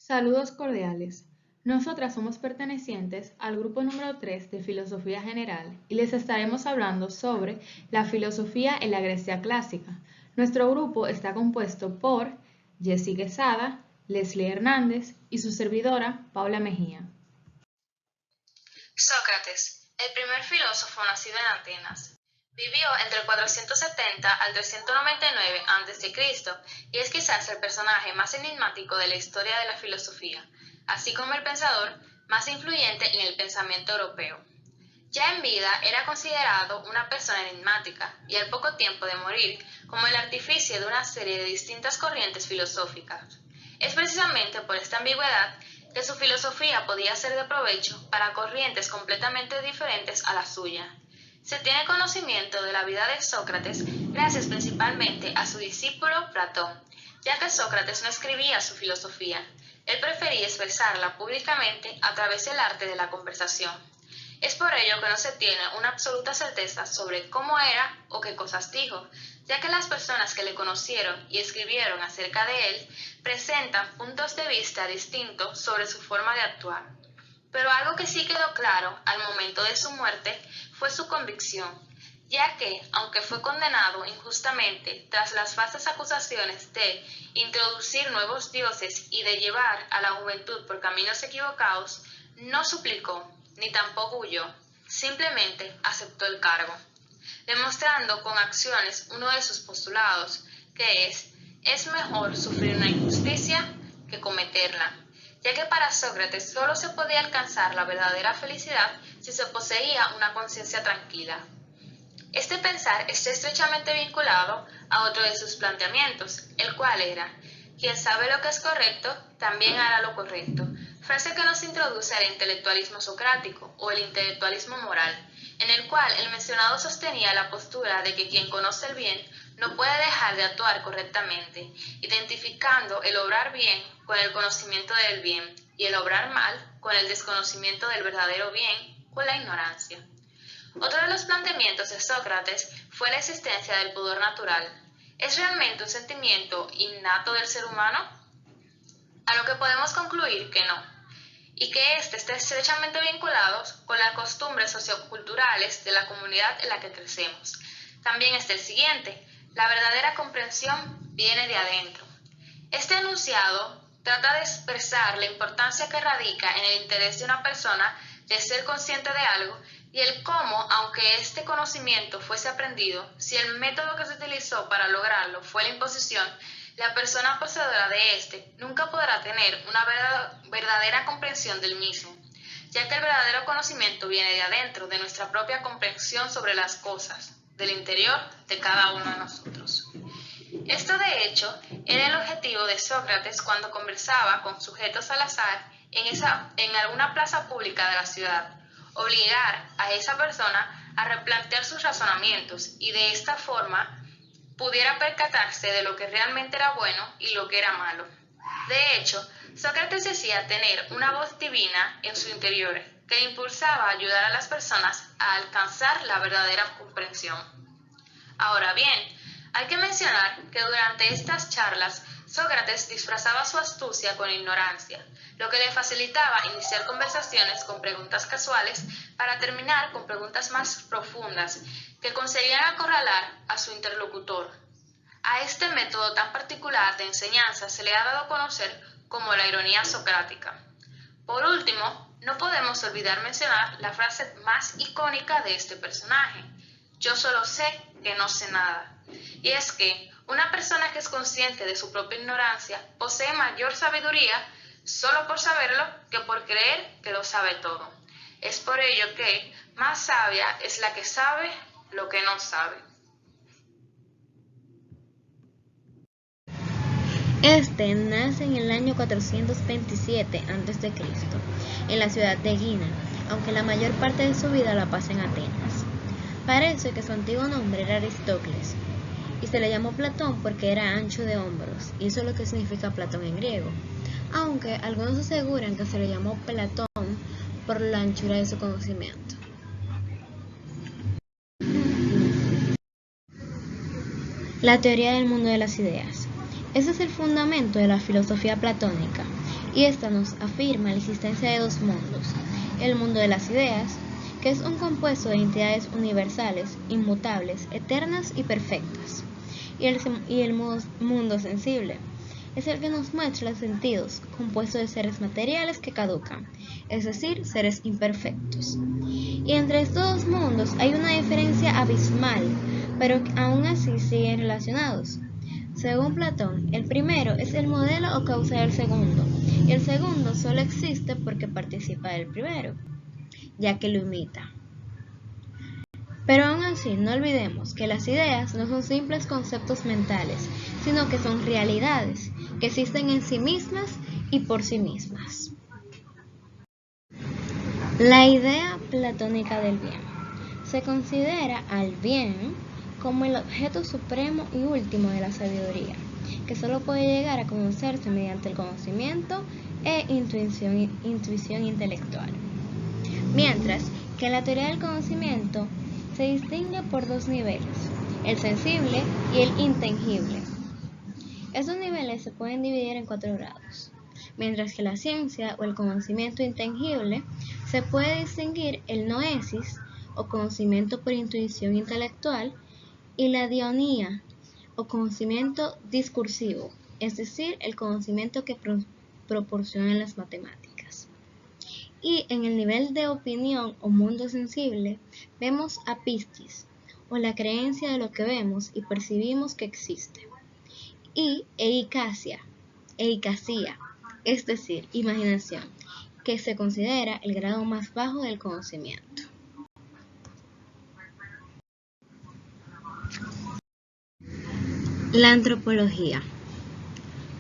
Saludos cordiales. Nosotras somos pertenecientes al grupo número 3 de Filosofía General y les estaremos hablando sobre la filosofía en la Grecia clásica. Nuestro grupo está compuesto por Jessy Quesada, Leslie Hernández y su servidora Paula Mejía. Sócrates, el primer filósofo nacido en Atenas. Vivió entre el 470 al 399 a.C. y es quizás el personaje más enigmático de la historia de la filosofía, así como el pensador más influyente en el pensamiento europeo. Ya en vida era considerado una persona enigmática y al poco tiempo de morir como el artífice de una serie de distintas corrientes filosóficas. Es precisamente por esta ambigüedad que su filosofía podía ser de provecho para corrientes completamente diferentes a la suya. Se tiene conocimiento de la vida de Sócrates gracias principalmente a su discípulo Platón, ya que Sócrates no escribía su filosofía, él prefería expresarla públicamente a través del arte de la conversación. Es por ello que no se tiene una absoluta certeza sobre cómo era o qué cosas dijo, ya que las personas que le conocieron y escribieron acerca de él presentan puntos de vista distintos sobre su forma de actuar. Pero algo que sí quedó claro al momento de su muerte fue su convicción, ya que, aunque fue condenado injustamente tras las falsas acusaciones de introducir nuevos dioses y de llevar a la juventud por caminos equivocados, no suplicó ni tampoco huyó, simplemente aceptó el cargo, demostrando con acciones uno de sus postulados, que es mejor sufrir una injusticia que cometerla, ya que para Sócrates solo se podía alcanzar la verdadera felicidad si se poseía una conciencia tranquila. Este pensar está estrechamente vinculado a otro de sus planteamientos, el cual era: quien sabe lo que es correcto, también hará lo correcto, frase que nos introduce al intelectualismo socrático o el intelectualismo moral, en el cual el mencionado sostenía la postura de que quien conoce el bien no puede dejar de actuar correctamente, identificando el obrar bien con el conocimiento del bien y el obrar mal con el desconocimiento del verdadero bien, con la ignorancia. Otro de los planteamientos de Sócrates fue la existencia del pudor natural. ¿Es realmente un sentimiento innato del ser humano? A lo que podemos concluir que no, y que éste está estrechamente vinculado con las costumbres socioculturales de la comunidad en la que crecemos. También está el siguiente: la verdadera comprensión viene de adentro. Este enunciado trata de expresar la importancia que radica en el interés de una persona de ser consciente de algo y el cómo, aunque este conocimiento fuese aprendido, si el método que se utilizó para lograrlo fue la imposición, la persona poseedora de este nunca podrá tener una verdadera comprensión del mismo, ya que el verdadero conocimiento viene de adentro, de nuestra propia comprensión sobre las cosas, del interior de cada uno de nosotros. Esto, de hecho, era el objetivo de Sócrates cuando conversaba con sujetos al azar en alguna plaza pública de la ciudad: obligar a esa persona a replantear sus razonamientos y de esta forma pudiera percatarse de lo que realmente era bueno y lo que era malo. De hecho, Sócrates decía tener una voz divina en su interior que le impulsaba a ayudar a las personas a alcanzar la verdadera comprensión. Ahora bien, hay que mencionar que durante estas charlas Sócrates disfrazaba su astucia con ignorancia, lo que le facilitaba iniciar conversaciones con preguntas casuales para terminar con preguntas más profundas que conseguían acorralar a su interlocutor. A este método tan particular de enseñanza se le ha dado a conocer como la ironía socrática. Por último, no podemos olvidar mencionar la frase más icónica de este personaje: yo solo sé que no sé nada. Y es que una persona que es consciente de su propia ignorancia posee mayor sabiduría solo por saberlo que por creer que lo sabe todo. Es por ello que más sabia es la que sabe lo que no sabe. Este nace en el año 427 a.C., en la ciudad de Egina, aunque la mayor parte de su vida la pasa en Atenas. Parece que su antiguo nombre era Aristócles, y se le llamó Platón porque era ancho de hombros, y eso es lo que significa Platón en griego, aunque algunos aseguran que se le llamó Platón por la anchura de su conocimiento. La teoría del mundo de las ideas. Ese es el fundamento de la filosofía platónica, y esta nos afirma la existencia de dos mundos: el mundo de las ideas, que es un compuesto de entidades universales, inmutables, eternas y perfectas, y el mundo sensible, es el que nos muestra los sentidos, compuesto de seres materiales que caducan, es decir, seres imperfectos. Y entre estos dos mundos hay una diferencia abismal, pero aún así siguen relacionados. Según Platón, el primero es el modelo o causa del segundo, y el segundo solo existe porque participa del primero, ya que lo imita. Pero aún así, no olvidemos que las ideas no son simples conceptos mentales, sino que son realidades que existen en sí mismas y por sí mismas. La idea platónica del bien. Se considera al bien como el objeto supremo y último de la sabiduría, que solo puede llegar a conocerse mediante el conocimiento e intuición intelectual. Mientras que en la teoría del conocimiento se distingue por dos niveles, el sensible y el intangible. Estos niveles se pueden dividir en 4 grados, mientras que la ciencia o el conocimiento intangible se puede distinguir el noesis o conocimiento por intuición intelectual y la dionía o conocimiento discursivo, es decir, el conocimiento que proporcionan las matemáticas. Y en el nivel de opinión o mundo sensible vemos apistis, o la creencia de lo que vemos y percibimos que existe, y eicasia, es decir, imaginación, que se considera el grado más bajo del conocimiento. La antropología.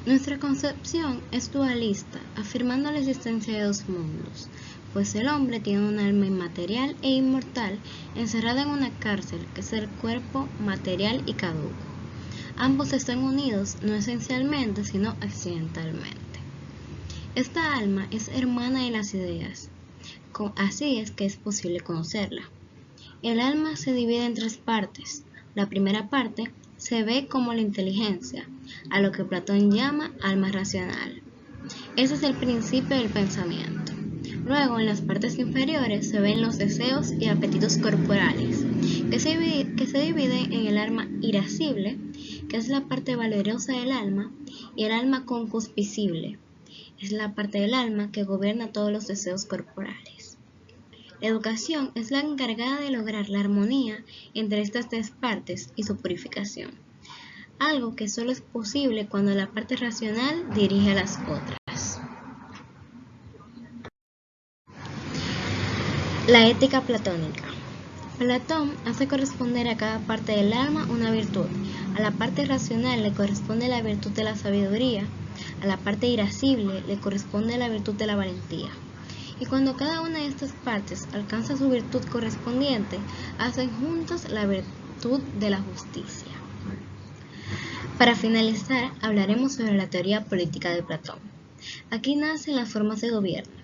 Nuestra concepción es dualista, afirmando la existencia de dos mundos, pues el hombre tiene un alma inmaterial e inmortal encerrada en una cárcel que es el cuerpo material y caduco. Ambos están unidos no esencialmente, sino accidentalmente. Esta alma es hermana de las ideas, así es que es posible conocerla. El alma se divide en 3 partes. La primera parte se ve como la inteligencia, a lo que Platón llama alma racional. Ese es el principio del pensamiento. Luego, en las partes inferiores se ven los deseos y apetitos corporales, que se dividen en el alma irascible, que es la parte valerosa del alma, y el alma concupiscible, es la parte del alma que gobierna todos los deseos corporales. La educación es la encargada de lograr la armonía entre estas 3 partes y su purificación, algo que solo es posible cuando la parte racional dirige a las otras. La ética platónica. Platón hace corresponder a cada parte del alma una virtud. A la parte racional le corresponde la virtud de la sabiduría, a la parte irascible le corresponde la virtud de la valentía. Y cuando cada una de estas partes alcanza su virtud correspondiente, hacen juntas la virtud de la justicia. Para finalizar, hablaremos sobre la teoría política de Platón. Aquí nacen las formas de gobierno.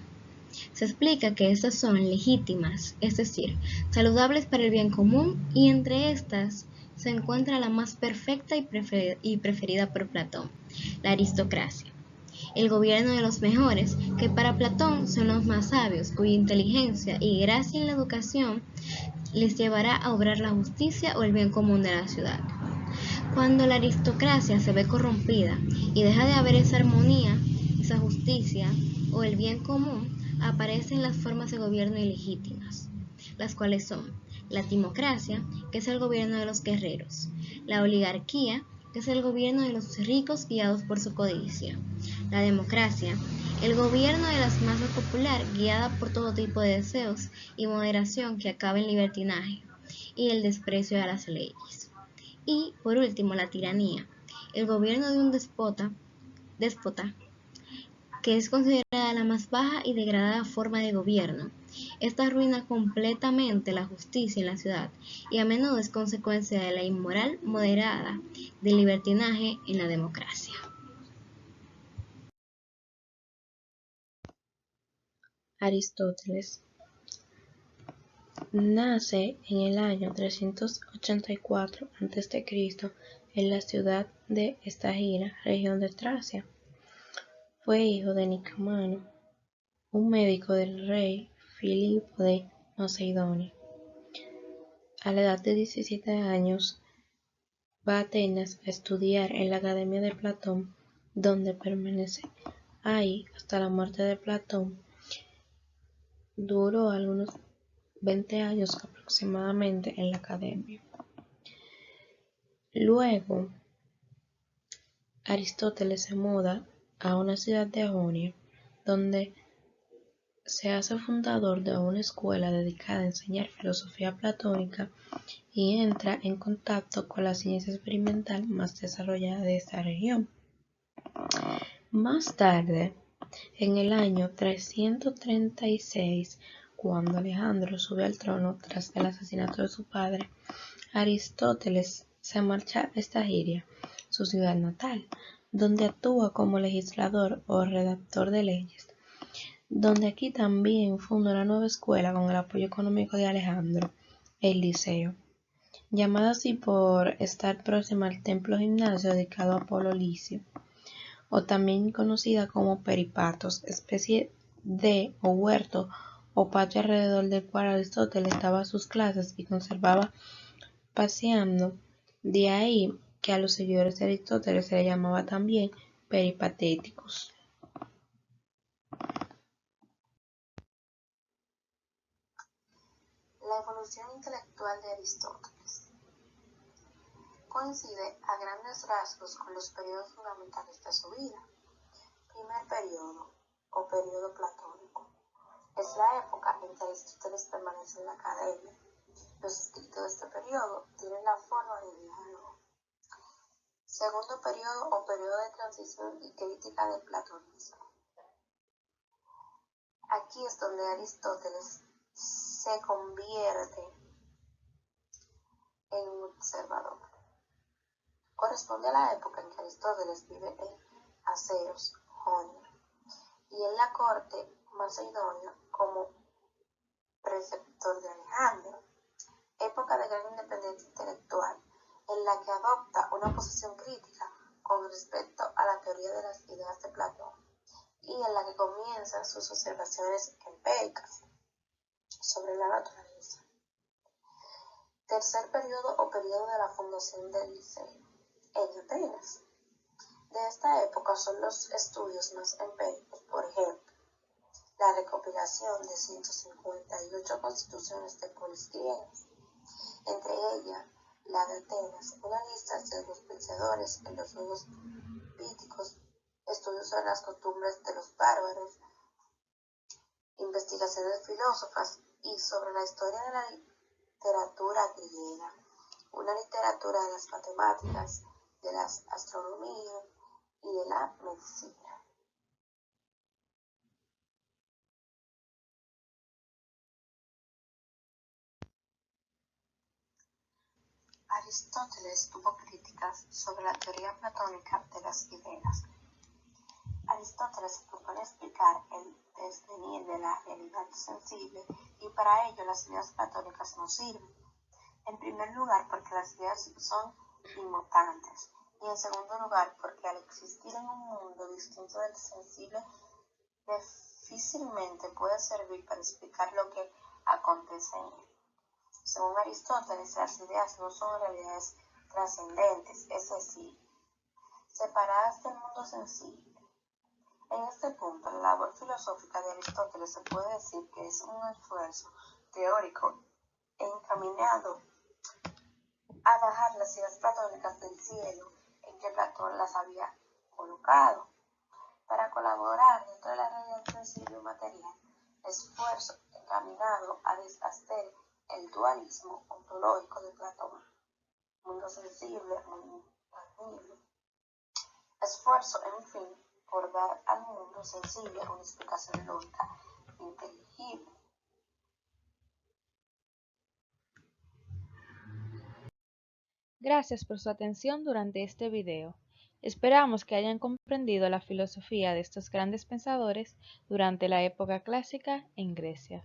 Se explica que estas son legítimas, es decir, saludables para el bien común, y entre estas se encuentra la más perfecta y preferida por Platón, la aristocracia. El gobierno de los mejores, que para Platón son los más sabios, cuya inteligencia y gracia en la educación les llevará a obrar la justicia o el bien común de la ciudad. Cuando la aristocracia se ve corrompida y deja de haber esa armonía, esa justicia o el bien común, aparecen las formas de gobierno ilegítimas, las cuales son la timocracia, que es el gobierno de los guerreros, la oligarquía, que es el gobierno de los ricos guiados por su codicia, la democracia, el gobierno de las masas popular guiada por todo tipo de deseos y moderación que acaba en libertinaje y el desprecio a las leyes. Y, por último, la tiranía, el gobierno de un déspota, que es considerada la más baja y degradada forma de gobierno. Esta arruina completamente la justicia en la ciudad y a menudo es consecuencia de la inmoral moderada del libertinaje en la democracia. Aristóteles nace en el año 384 a.C. en la ciudad de Estagira, región de Tracia. Fue hijo de Nicomano, un médico del rey Filipo de Macedonia. A la edad de 17 años va a Atenas a estudiar en la Academia de Platón, donde permanece ahí hasta la muerte de Platón. Duró algunos 20 años aproximadamente en la academia. Luego, Aristóteles se muda a una ciudad de Jonia, donde se hace fundador de una escuela dedicada a enseñar filosofía platónica y entra en contacto con la ciencia experimental más desarrollada de esta región. Más tarde, en el año 336, cuando Alejandro sube al trono tras el asesinato de su padre, Aristóteles se marcha a Estagira, su ciudad natal, donde actúa como legislador o redactor de leyes, donde aquí también funda una nueva escuela con el apoyo económico de Alejandro, el Liceo, llamada así por estar próxima al templo gimnasio dedicado a Apolo Licio, o también conocida como peripatos, especie de o huerto o patio alrededor del cual Aristóteles daba sus clases y conservaba paseando. De ahí que a los seguidores de Aristóteles se les llamaba también peripatéticos. La evolución intelectual de Aristóteles coincide a grandes rasgos con los periodos fundamentales de su vida. Primer periodo, o periodo platónico, es la época en que Aristóteles permanece en la academia. Los escritos de este periodo tienen la forma de diálogo. Segundo periodo, o periodo de transición y crítica del platonismo. Aquí es donde Aristóteles se convierte en un observador. Corresponde a la época en que Aristóteles vive en Aseos, Jonia, y en la corte macedonia como preceptor de Alejandro, época de gran independencia intelectual en la que adopta una posición crítica con respecto a la teoría de las ideas de Platón y en la que comienzan sus observaciones empíricas sobre la naturaleza. Tercer periodo, o periodo de la fundación del Liceo, en Atenas. De esta época son los estudios más empíricos, por ejemplo, la recopilación de 158 constituciones de polis griegas, entre ellas la de Atenas, una lista de los vencedores en los Juegos Píticos, estudios sobre las costumbres de los bárbaros, investigaciones filósofas y sobre la historia de la literatura griega, una literatura de las matemáticas, de la astronomía y de la medicina. Aristóteles tuvo críticas sobre la teoría platónica de las ideas. Aristóteles se propone explicar el desvenir de la realidad sensible y para ello las ideas platónicas no sirven. En primer lugar, porque las ideas son inmutantes y en segundo lugar, porque al existir en un mundo distinto del sensible, difícilmente puede servir para explicar lo que acontece en él. Según Aristóteles, las ideas no son realidades trascendentes, es decir, separadas del mundo sensible. En este punto, la labor filosófica de Aristóteles se puede decir que es un esfuerzo teórico encaminado a bajar las ideas platónicas del cielo en que Platón las había colocado, para colaborar dentro de la realidad sensible y material, esfuerzo encaminado a deshacer el dualismo ontológico de Platón, mundo sensible, mundo tangible, esfuerzo, en fin, por dar al mundo sensible una explicación lógica inteligible. Gracias por su atención durante este video. Esperamos que hayan comprendido la filosofía de estos grandes pensadores durante la época clásica en Grecia.